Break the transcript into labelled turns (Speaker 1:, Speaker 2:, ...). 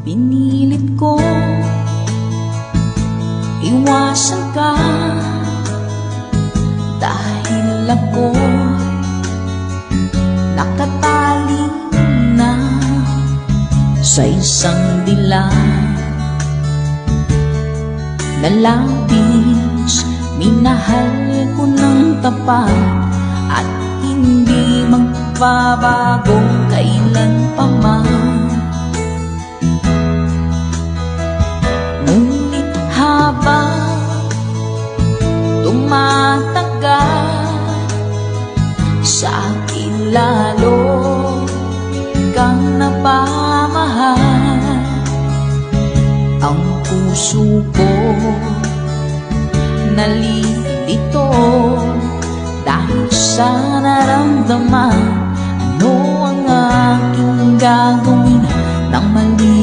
Speaker 1: Pinilit ko iwasan ka, dahil ako'y nakatali na sa isang dilag na labis. Minahal ko ng tapat at hindi magbabago kailan pa man. Ngunit habang tumatagal, sa akin lalo kang napamahal. Ang puso ko nalilito dahil sa naramdaman. Ano ang aking gagawin nang mali?